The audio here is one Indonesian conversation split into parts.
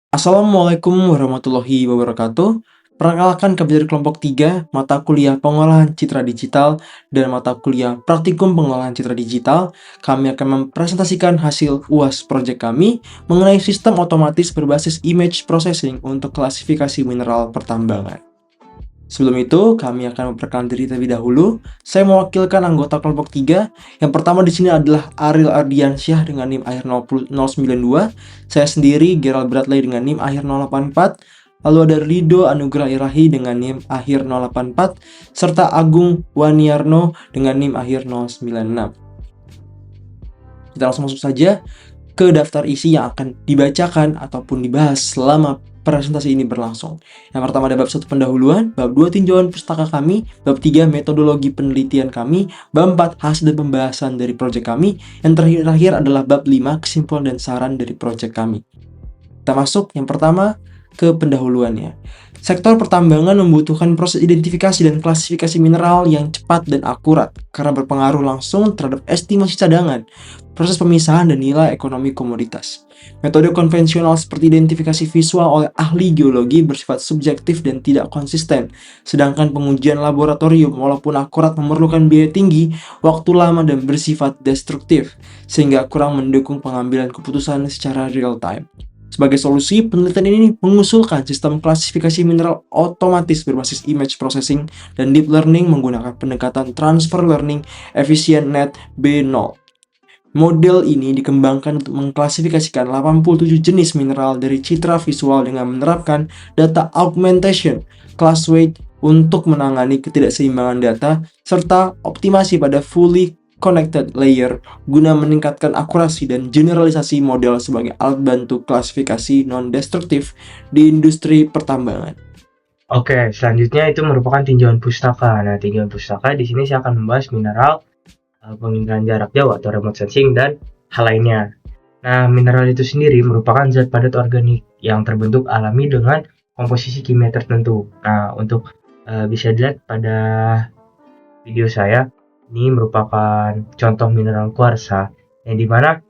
Assalamualaikum warahmatullahi wabarakatuh. Perkenalkan kami dari kelompok 3, mata kuliah pengolahan citra digital dan mata kuliah praktikum pengolahan citra digital. Kami akan mempresentasikan hasil UAS proyek kami mengenai sistem otomatis berbasis image processing untuk klasifikasi mineral pertambangan. Sebelum itu, kami akan memperkenalkan diri terlebih dahulu. Saya mewakilkan anggota kelompok 3. Yang pertama di sini adalah Ariel Ardiansyah dengan NIM akhir 092. Saya sendiri Gerald Bradley dengan NIM akhir 084. Lalu ada Rido Anugrah Irahi dengan NIM akhir 084 serta Agung Waniarno dengan NIM akhir 096. Kita langsung masuk saja ke daftar isi yang akan dibacakan ataupun dibahas selama presentasi ini berlangsung. Yang pertama ada bab 1 pendahuluan, bab 2 tinjauan pustaka kami, bab 3 metodologi penelitian kami, bab 4 hasil dan pembahasan dari proyek kami, yang terakhir adalah bab 5 kesimpulan dan saran dari proyek kami. Kita masuk yang pertama ke pendahuluannya. Sektor pertambangan membutuhkan proses identifikasi dan klasifikasi mineral yang cepat dan akurat karena berpengaruh langsung terhadap estimasi cadangan, proses pemisahan dan nilai ekonomi komoditas. Metode konvensional seperti identifikasi visual oleh ahli geologi bersifat subjektif dan tidak konsisten, sedangkan pengujian laboratorium walaupun akurat memerlukan biaya tinggi, waktu lama dan bersifat destruktif, sehingga kurang mendukung pengambilan keputusan secara real time. Sebagai solusi, penelitian ini mengusulkan sistem klasifikasi mineral otomatis berbasis image processing dan deep learning menggunakan pendekatan transfer learning efisien net B0. Model ini dikembangkan untuk mengklasifikasikan 87 jenis mineral dari citra visual dengan menerapkan data augmentation, class weight untuk menangani ketidakseimbangan data, serta optimasi pada fully connected layer guna meningkatkan akurasi dan generalisasi model sebagai alat bantu klasifikasi non-destruktif di industri pertambangan. Oke, selanjutnya itu merupakan tinjauan pustaka. Nah, tinjauan pustaka di sini saya akan membahas mineral, penginderaan jarak jauh atau remote sensing dan hal lainnya. Nah, mineral itu sendiri merupakan zat padat organik yang terbentuk alami dengan komposisi kimia tertentu. Nah, untuk bisa dilihat pada video saya, ini merupakan contoh mineral kuarsa yang dimana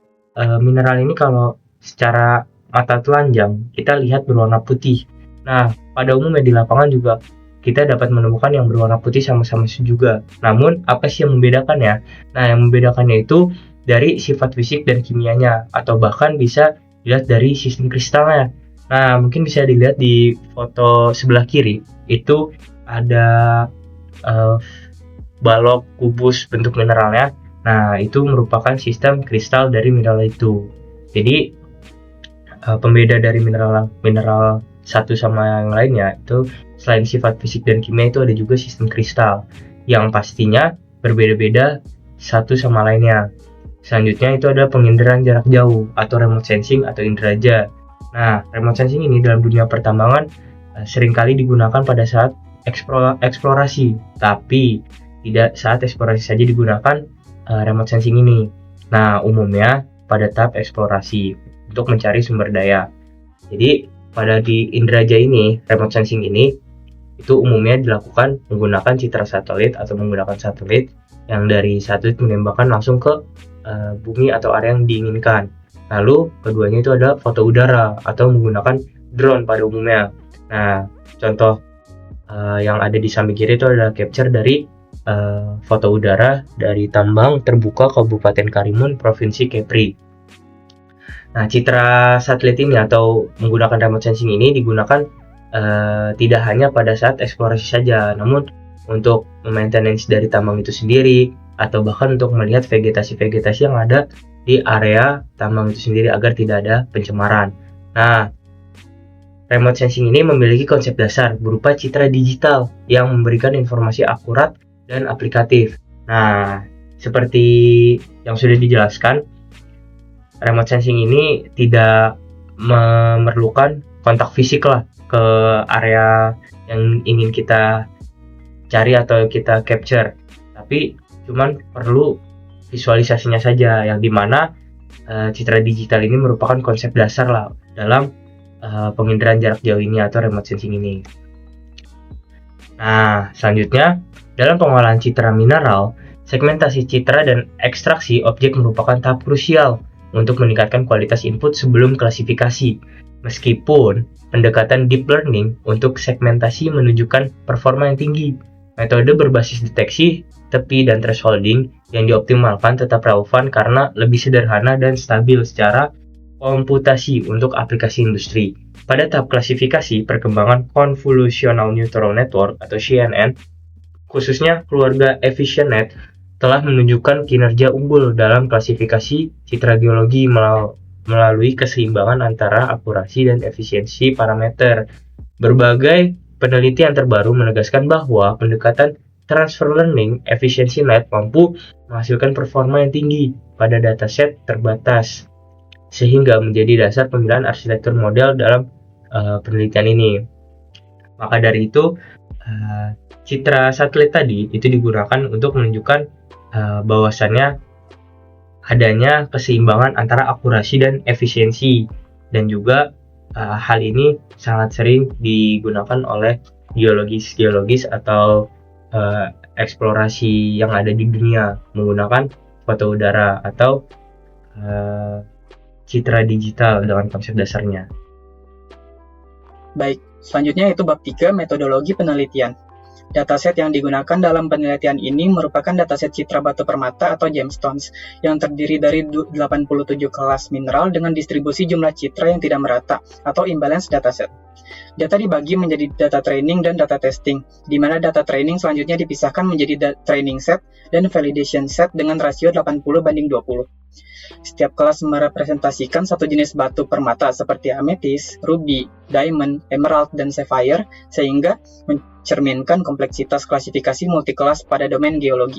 mineral ini kalau secara mata telanjang kita lihat berwarna putih. Nah, pada umumnya di lapangan juga kita dapat menemukan yang berwarna putih sama-sama juga. Namun, apa sih yang membedakannya? Nah, yang membedakannya itu dari sifat fisik dan kimianya, atau bahkan bisa dilihat dari sistem kristalnya. Nah, mungkin bisa dilihat di foto sebelah kiri, itu ada balok kubus bentuk mineralnya. Nah, itu merupakan sistem kristal dari mineral itu. Jadi, pembeda dari mineral satu sama yang lainnya itu selain sifat fisik dan kimia itu ada juga sistem kristal yang pastinya berbeda-beda satu sama lainnya. Selanjutnya itu ada penginderaan jarak jauh atau remote sensing atau inderaja. Nah, remote sensing ini dalam dunia pertambangan seringkali digunakan pada saat eksplorasi, tapi tidak saat eksplorasi saja digunakan remote sensing ini. Nah, umumnya pada tahap eksplorasi untuk mencari sumber daya. Jadi, pada di inderaja ini, remote sensing ini, itu umumnya dilakukan menggunakan citra satelit atau menggunakan satelit yang dari satelit menembakkan langsung ke bumi atau area yang diinginkan. Lalu, keduanya itu ada foto udara atau menggunakan drone pada umumnya. Nah, contoh yang ada di samping kiri itu adalah capture dari foto udara dari tambang terbuka Kabupaten Karimun, Provinsi Kepri. Nah, citra satelit ini atau menggunakan remote sensing ini digunakan tidak hanya pada saat eksplorasi saja, namun untuk maintenance dari tambang itu sendiri, atau bahkan untuk melihat vegetasi-vegetasi yang ada di area tambang itu sendiri agar tidak ada pencemaran. Nah, remote sensing ini memiliki konsep dasar berupa citra digital yang memberikan informasi akurat dan aplikatif. Nah, seperti yang sudah dijelaskan, remote sensing ini tidak memerlukan kontak fisik lah ke area yang ingin kita cari atau kita capture, tapi cuman perlu visualisasinya saja, yang dimana citra digital ini merupakan konsep dasar lah dalam penginderaan jarak jauh ini atau remote sensing ini. Nah, selanjutnya dalam pengolahan citra mineral, segmentasi citra dan ekstraksi objek merupakan tahap krusial untuk meningkatkan kualitas input sebelum klasifikasi. Meskipun pendekatan deep learning untuk segmentasi menunjukkan performa yang tinggi, metode berbasis deteksi, tepi, dan thresholding yang dioptimalkan tetap relevan karena lebih sederhana dan stabil secara komputasi untuk aplikasi industri. Pada tahap klasifikasi, perkembangan Convolutional Neural Network atau CNN, khususnya keluarga EfficientNet, telah menunjukkan kinerja unggul dalam klasifikasi citra geologi melalui keseimbangan antara akurasi dan efisiensi parameter. Berbagai penelitian terbaru menegaskan bahwa pendekatan transfer learning EfficientNet mampu menghasilkan performa yang tinggi pada dataset terbatas, sehingga menjadi dasar pemilihan arsitektur model dalam penelitian ini. Maka dari itu, citra satelit tadi itu digunakan untuk menunjukkan bahwasannya adanya keseimbangan antara akurasi dan efisiensi, dan juga hal ini sangat sering digunakan oleh geologis atau eksplorasi yang ada di dunia menggunakan foto udara atau citra digital dengan konsep dasarnya. Baik, selanjutnya itu bab 3, metodologi penelitian. Dataset yang digunakan dalam penelitian ini merupakan dataset citra batu permata atau gemstones yang terdiri dari 87 kelas mineral dengan distribusi jumlah citra yang tidak merata atau imbalance dataset. Data dibagi menjadi data training dan data testing, di mana data training selanjutnya dipisahkan menjadi training set dan validation set dengan rasio 80:20. Setiap kelas merepresentasikan satu jenis batu permata seperti ametis, ruby, diamond, emerald, dan sapphire, sehingga mencerminkan kompleksitas klasifikasi multikelas pada domain geologi.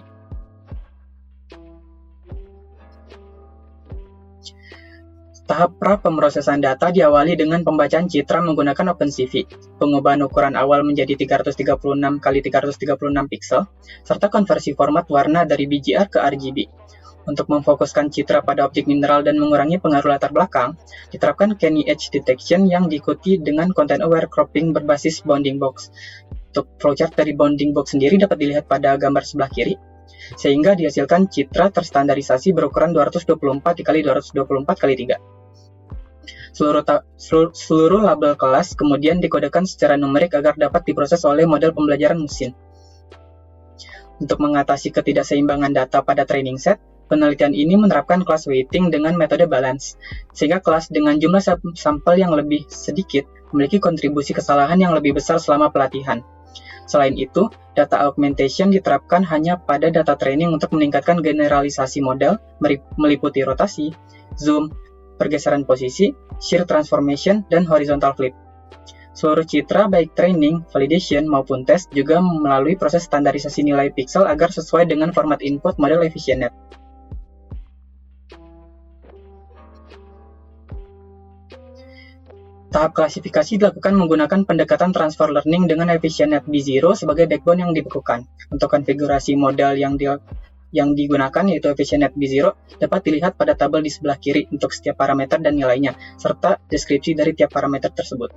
Tahap pra-pemrosesan data diawali dengan pembacaan citra menggunakan OpenCV, pengubahan ukuran awal menjadi 336x336 piksel, serta konversi format warna dari BGR ke RGB. Untuk memfokuskan citra pada objek mineral dan mengurangi pengaruh latar belakang, diterapkan Canny Edge Detection yang diikuti dengan Content-Aware Cropping berbasis bounding box. Untuk flowchart dari bounding box sendiri dapat dilihat pada gambar sebelah kiri, sehingga dihasilkan citra terstandarisasi berukuran 224x224x3. Seluruh label kelas kemudian dikodekan secara numerik agar dapat diproses oleh model pembelajaran mesin. Untuk mengatasi ketidakseimbangan data pada training set, penelitian ini menerapkan class weighting dengan metode balance, sehingga kelas dengan jumlah sampel yang lebih sedikit memiliki kontribusi kesalahan yang lebih besar selama pelatihan. Selain itu, data augmentation diterapkan hanya pada data training untuk meningkatkan generalisasi model, meliputi rotasi, zoom, pergeseran posisi, shear transformation, dan horizontal flip. Seluruh citra baik training, validation, maupun test juga melalui proses standarisasi nilai pixel agar sesuai dengan format input model EfficientNet. Tahap klasifikasi dilakukan menggunakan pendekatan transfer learning dengan EfficientNet B0 sebagai backbone yang dibekukan. Untuk konfigurasi model yang digunakan yaitu EfficientNet B0 dapat dilihat pada tabel di sebelah kiri untuk setiap parameter dan nilainya, serta deskripsi dari tiap parameter tersebut.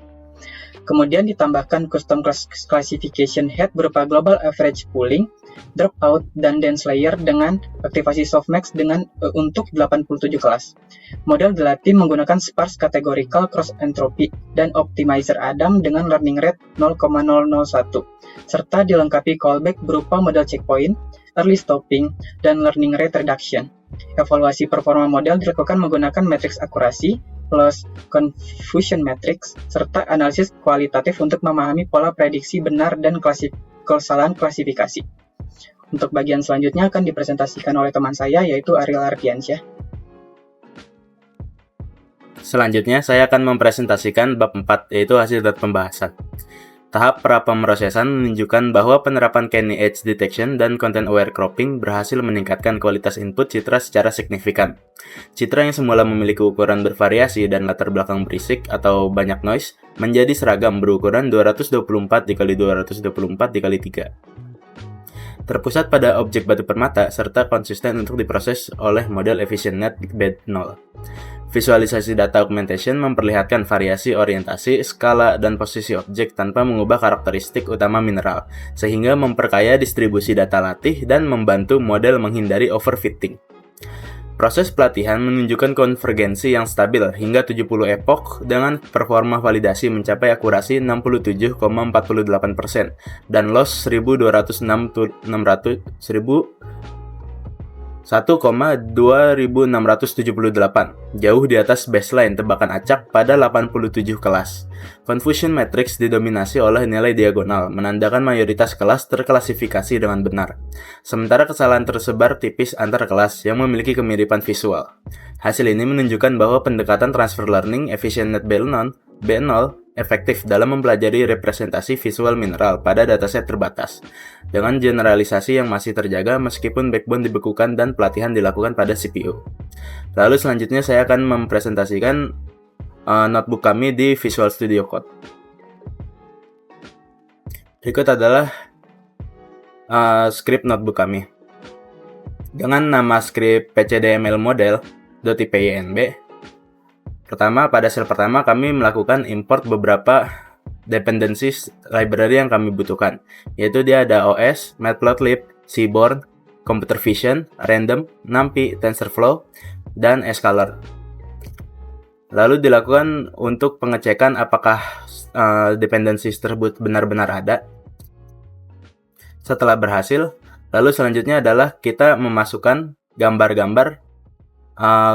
Kemudian ditambahkan custom classification head berupa global average pooling, dropout, dan dense layer dengan aktivasi softmax untuk 87 kelas. Model dilatih menggunakan sparse categorical cross entropy dan optimizer Adam dengan learning rate 0,001, serta dilengkapi callback berupa model checkpoint, early stopping, dan learning rate reduction. Evaluasi performa model dilakukan menggunakan matriks akurasi plus confusion matrix, serta analisis kualitatif untuk memahami pola prediksi benar dan kesalahan klasifikasi. Untuk bagian selanjutnya akan dipresentasikan oleh teman saya, yaitu Ariel Ardiansyah. Selanjutnya, saya akan mempresentasikan bab 4, yaitu hasil data pembahasan. Tahap pra-pemrosesan menunjukkan bahwa penerapan Canny Edge Detection dan Content-Aware Cropping berhasil meningkatkan kualitas input citra secara signifikan. Citra yang semula memiliki ukuran bervariasi dan latar belakang berisik atau banyak noise menjadi seragam berukuran 224x224x3. Terpusat pada objek batu permata serta konsisten untuk diproses oleh model EfficientNet B0. Visualisasi data augmentation memperlihatkan variasi orientasi, skala, dan posisi objek tanpa mengubah karakteristik utama mineral, sehingga memperkaya distribusi data latih dan membantu model menghindari overfitting. Proses pelatihan menunjukkan konvergensi yang stabil hingga 70 epoch dengan performa validasi mencapai akurasi 67,48% dan loss 1,2678, jauh di atas baseline tebakan acak pada 87 kelas. Confusion matrix didominasi oleh nilai diagonal, menandakan mayoritas kelas terklasifikasi dengan benar. Sementara kesalahan tersebar tipis antar kelas yang memiliki kemiripan visual. Hasil ini menunjukkan bahwa pendekatan transfer learning EfficientNet B0 efektif dalam mempelajari representasi visual mineral pada dataset terbatas, dengan generalisasi yang masih terjaga meskipun backbone dibekukan dan pelatihan dilakukan pada CPU. Lalu selanjutnya saya akan mempresentasikan notebook kami di Visual Studio Code. Berikut adalah script notebook kami. Dengan nama script pcdml model.ipynb, pertama, pada sel pertama kami melakukan import beberapa dependencies library yang kami butuhkan, yaitu dia ada OS, Matplotlib, Seaborn, Computer Vision, Random, NumPy, TensorFlow, dan Scalar. Lalu dilakukan untuk pengecekan apakah dependencies tersebut benar-benar ada. Setelah berhasil, lalu selanjutnya adalah kita memasukkan gambar-gambar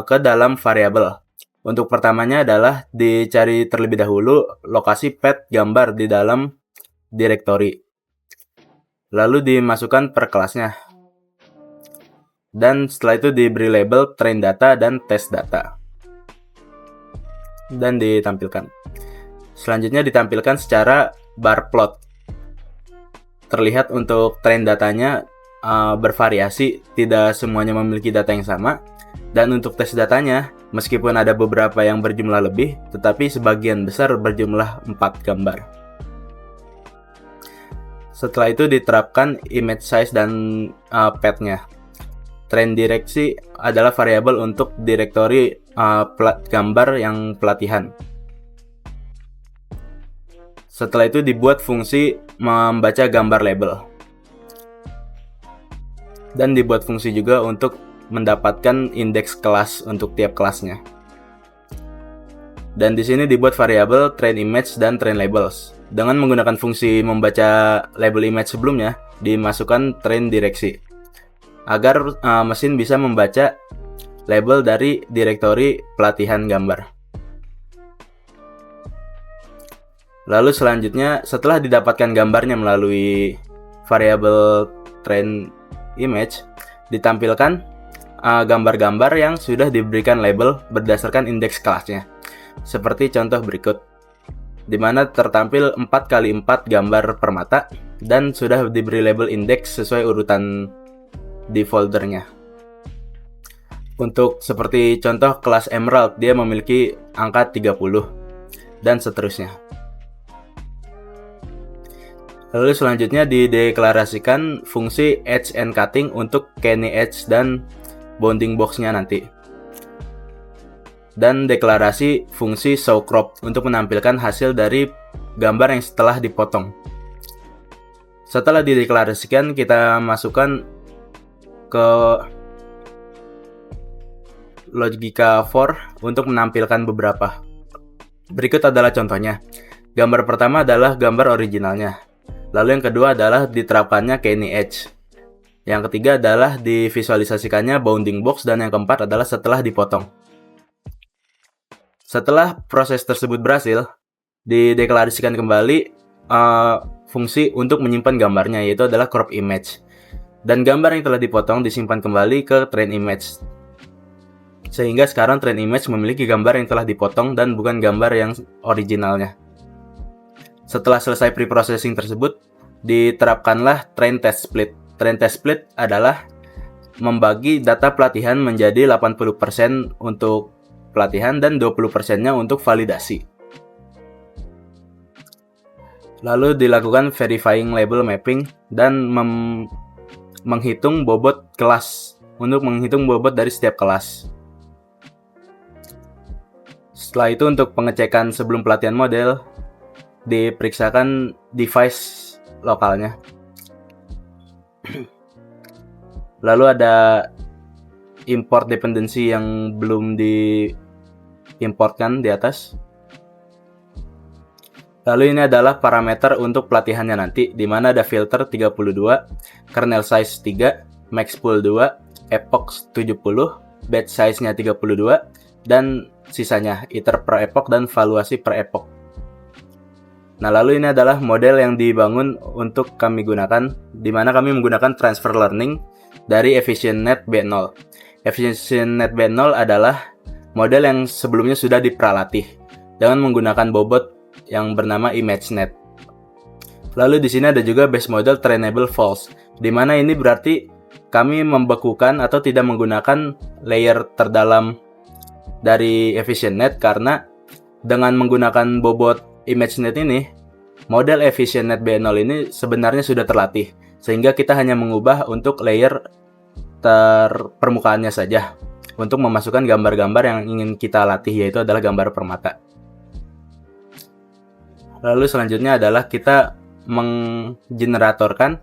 ke dalam variabel. Untuk pertamanya adalah dicari terlebih dahulu lokasi path gambar di dalam directory. Lalu dimasukkan per kelasnya. Dan setelah itu diberi label train data dan test data. Dan ditampilkan. Selanjutnya ditampilkan secara bar plot. Terlihat untuk train datanya bervariasi, tidak semuanya memiliki data yang sama. Dan untuk tes datanya, meskipun ada beberapa yang berjumlah lebih, tetapi sebagian besar berjumlah 4 gambar. Setelah itu diterapkan image size dan path-nya. Train direksi adalah variabel untuk direktori gambar yang pelatihan. Setelah itu dibuat fungsi membaca gambar label. Dan dibuat fungsi juga untuk mendapatkan indeks kelas untuk tiap kelasnya. Dan di sini dibuat variabel train image dan train labels. Dengan menggunakan fungsi membaca label image sebelumnya, dimasukkan train direksi agar mesin bisa membaca label dari direktori pelatihan gambar. Lalu selanjutnya, setelah didapatkan gambarnya melalui variabel train image, ditampilkan gambar-gambar yang sudah diberikan label berdasarkan indeks kelasnya. Seperti contoh berikut, di mana tertampil 4x4 gambar permata dan sudah diberi label indeks sesuai urutan di foldernya. Untuk seperti contoh kelas Emerald, dia memiliki angka 30 dan seterusnya. Lalu selanjutnya dideklarasikan fungsi edge and cutting untuk Kenny Edge dan bounding box-nya nanti. Dan deklarasi fungsi show crop untuk menampilkan hasil dari gambar yang setelah dipotong. Setelah dideklarasikan, kita masukkan ke logika for untuk menampilkan beberapa. Berikut adalah contohnya. Gambar pertama adalah gambar originalnya. Lalu yang kedua adalah diterapkannya Kenny Edge. Yang ketiga adalah divisualisasikannya bounding box, dan yang keempat adalah setelah dipotong. Setelah proses tersebut berhasil, dideklarasikan kembali fungsi untuk menyimpan gambarnya, yaitu adalah crop image. Dan gambar yang telah dipotong disimpan kembali ke train image. Sehingga sekarang train image memiliki gambar yang telah dipotong dan bukan gambar yang originalnya. Setelah selesai preprocessing tersebut, diterapkanlah train test split. Train test split adalah membagi data pelatihan menjadi 80% untuk pelatihan dan 20%-nya untuk validasi. Lalu dilakukan verifying label mapping dan menghitung bobot kelas, untuk menghitung bobot dari setiap kelas. Setelah itu untuk pengecekan sebelum pelatihan model, diperiksakan device lokalnya. Lalu ada import dependency yang belum diimportkan di atas. Lalu ini adalah parameter untuk pelatihannya nanti, di mana ada filter 32, kernel size 3, max pool 2, epoch 70, batch size-nya 32, dan sisanya iter per epoch dan valuasi per epoch. Nah, lalu ini adalah model yang dibangun untuk kami gunakan, di mana kami menggunakan transfer learning dari EfficientNet B0. EfficientNet B0 adalah model yang sebelumnya sudah dipralatih dengan menggunakan bobot yang bernama ImageNet. Lalu di sini ada juga base model trainable false, di mana ini berarti kami membekukan atau tidak menggunakan layer terdalam dari EfficientNet, karena dengan menggunakan bobot ImageNet ini, model EfficientNet B0 ini sebenarnya sudah terlatih, sehingga kita hanya mengubah untuk layer permukaannya saja untuk memasukkan gambar-gambar yang ingin kita latih, yaitu adalah gambar permata. Lalu selanjutnya adalah kita menggeneratorkan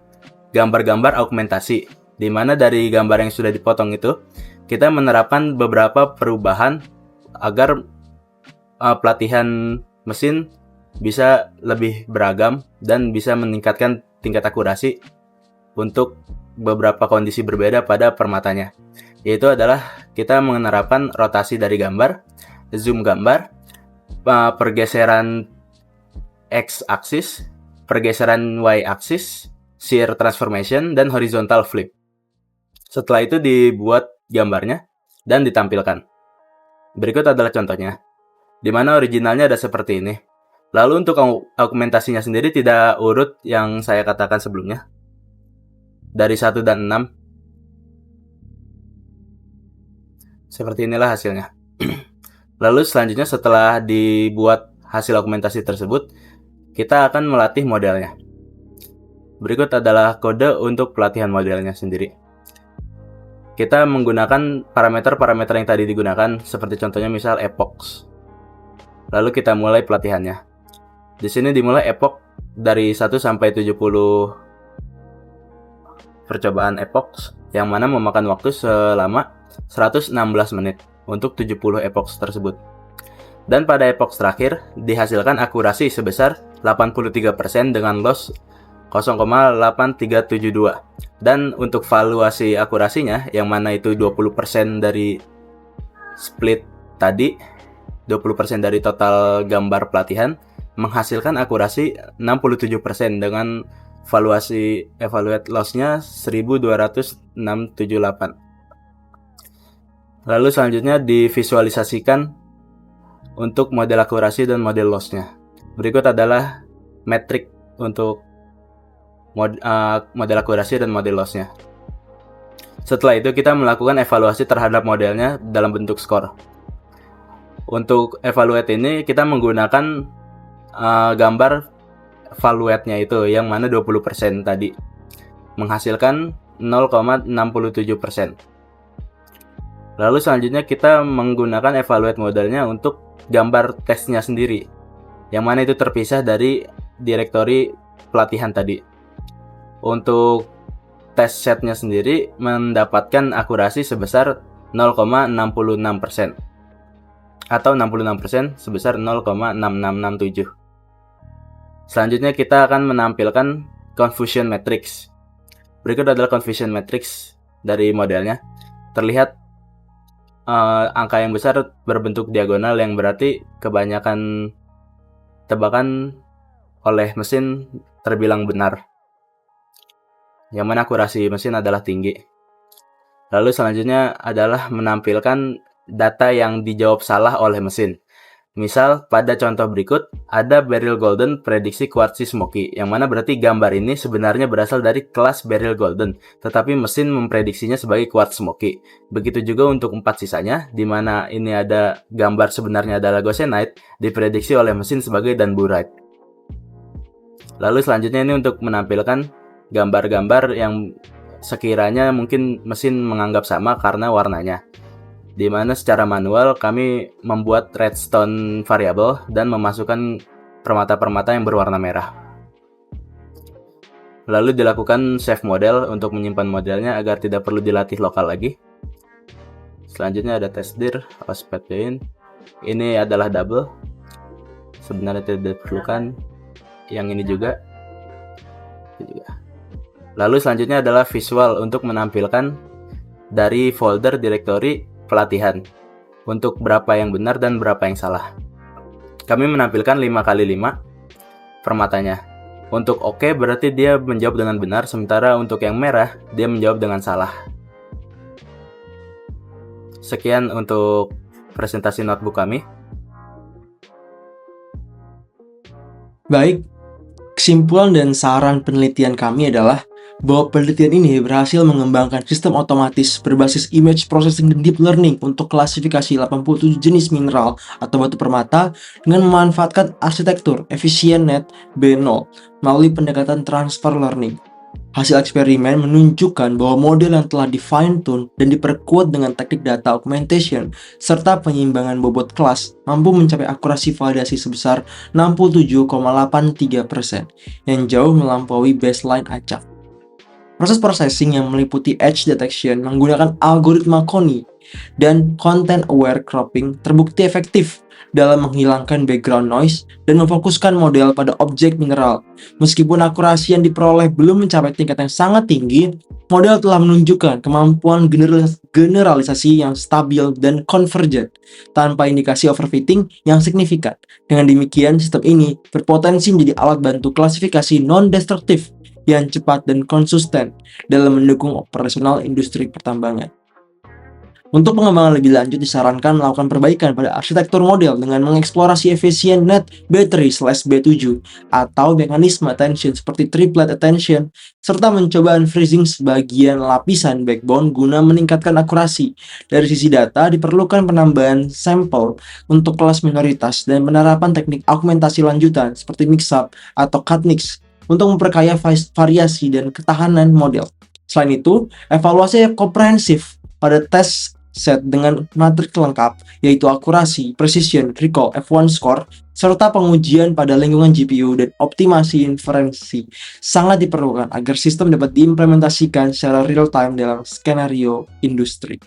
gambar-gambar augmentasi, di mana dari gambar yang sudah dipotong itu kita menerapkan beberapa perubahan agar pelatihan mesin bisa lebih beragam dan bisa meningkatkan tingkat akurasi untuk beberapa kondisi berbeda pada permatanya. Yaitu adalah kita menerapkan rotasi dari gambar, zoom gambar, pergeseran X-axis, pergeseran Y-axis, shear transformation, dan horizontal flip. Setelah itu dibuat gambarnya dan ditampilkan. Berikut adalah contohnya, di mana originalnya ada seperti ini. Lalu untuk augmentasinya sendiri tidak urut yang saya katakan sebelumnya, dari 1 dan 6. Seperti inilah hasilnya. Lalu selanjutnya setelah dibuat hasil augmentasi tersebut, kita akan melatih modelnya. Berikut adalah kode untuk pelatihan modelnya sendiri. Kita menggunakan parameter-parameter yang tadi digunakan, seperti contohnya misal epoch. Lalu kita mulai pelatihannya. Di sini dimulai epoch dari 1 sampai 70 percobaan epoch, yang mana memakan waktu selama 116 menit untuk 70 epoch tersebut. Dan pada epoch terakhir dihasilkan akurasi sebesar 83% dengan loss 0,8372. Dan untuk valuasi akurasinya, yang mana itu 20% dari split tadi, 20% dari total gambar pelatihan, menghasilkan akurasi 67% dengan evaluate loss-nya 120678. Lalu selanjutnya divisualisasikan untuk model akurasi dan model loss-nya. Berikut adalah metrik untuk model akurasi dan model loss-nya. Setelah itu kita melakukan evaluasi terhadap modelnya dalam bentuk skor. Untuk evaluate ini kita menggunakan gambar valuate-nya itu, yang mana 20% tadi, menghasilkan 0,67%. Lalu selanjutnya kita menggunakan evaluate modelnya untuk gambar tesnya sendiri, yang mana itu terpisah dari direktori pelatihan tadi. Untuk test setnya sendiri mendapatkan akurasi sebesar 0,66%, atau 66% sebesar 0,6667. Selanjutnya kita akan menampilkan confusion matrix. Berikut adalah confusion matrix dari modelnya. Terlihat angka yang besar berbentuk diagonal, yang berarti kebanyakan tebakan oleh mesin terbilang benar, yang mana akurasi mesin adalah tinggi. Lalu selanjutnya adalah menampilkan data yang dijawab salah oleh mesin. Misal pada contoh berikut ada Beryl Golden prediksi quartzy smoky, yang mana berarti gambar ini sebenarnya berasal dari kelas Beryl Golden, tetapi mesin memprediksinya sebagai quartz smoky. Begitu juga untuk 4 sisanya, di mana ini ada gambar sebenarnya adalah goshenite, diprediksi oleh mesin sebagai danburite. Lalu selanjutnya ini untuk menampilkan gambar-gambar yang sekiranya mungkin mesin menganggap sama karena warnanya, di mana secara manual kami membuat redstone variable dan memasukkan permata-permata yang berwarna merah. Lalu dilakukan save model untuk menyimpan modelnya agar tidak perlu dilatih lokal lagi. Selanjutnya ada tesdir, osped join. Ini adalah double. Sebenarnya tidak diperlukan. Yang ini juga. Lalu selanjutnya adalah visual untuk menampilkan dari folder direktori pelatihan untuk berapa yang benar dan berapa yang salah. Kami menampilkan 5x5 permatanya. Untuk oke berarti dia menjawab dengan benar, sementara untuk yang merah dia menjawab dengan salah. Sekian untuk presentasi notebook kami. Baik, kesimpulan dan saran penelitian kami adalah bahwa penelitian ini berhasil mengembangkan sistem otomatis berbasis image processing dan deep learning untuk klasifikasi 87 jenis mineral atau batu permata dengan memanfaatkan arsitektur EfficientNet B0 melalui pendekatan transfer learning. Hasil eksperimen menunjukkan bahwa model yang telah di-fine-tune dan diperkuat dengan teknik data augmentation serta penyiimbangan bobot kelas mampu mencapai akurasi validasi sebesar 67,83% yang jauh melampaui baseline acak. Proses processing yang meliputi edge detection menggunakan algoritma Coney dan content aware cropping terbukti efektif dalam menghilangkan background noise dan memfokuskan model pada objek mineral. Meskipun akurasi yang diperoleh belum mencapai tingkat yang sangat tinggi, model telah menunjukkan kemampuan generalisasi yang stabil dan convergent tanpa indikasi overfitting yang signifikan. Dengan demikian, sistem ini berpotensi menjadi alat bantu klasifikasi non-destruktif yang cepat dan konsisten dalam mendukung operasional industri pertambangan. Untuk pengembangan lebih lanjut disarankan melakukan perbaikan pada arsitektur model dengan mengeksplorasi EfficientNet B3/B7 atau mekanisme attention seperti triplet attention serta mencobaan freezing sebagian lapisan backbone guna meningkatkan akurasi. Dari sisi data diperlukan penambahan sampel untuk kelas minoritas dan penerapan teknik augmentasi lanjutan seperti mix-up atau cut-mix untuk memperkaya variasi dan ketahanan model. Selain itu, evaluasi komprehensif pada tes set dengan matrik lengkap, yaitu akurasi, precision, recall, F1 score, serta pengujian pada lingkungan GPU dan optimasi inferensi sangat diperlukan agar sistem dapat diimplementasikan secara real-time dalam skenario industri.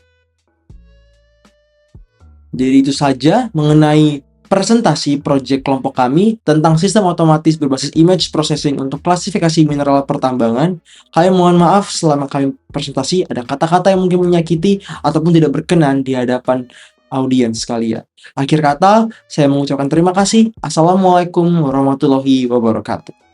Jadi itu saja mengenai presentasi proyek kelompok kami tentang sistem otomatis berbasis image processing untuk klasifikasi mineral pertambangan. Kami mohon maaf selama kami presentasi ada kata-kata yang mungkin menyakiti ataupun tidak berkenan di hadapan audiens sekalian. Akhir kata, saya mengucapkan terima kasih. Assalamualaikum warahmatullahi wabarakatuh.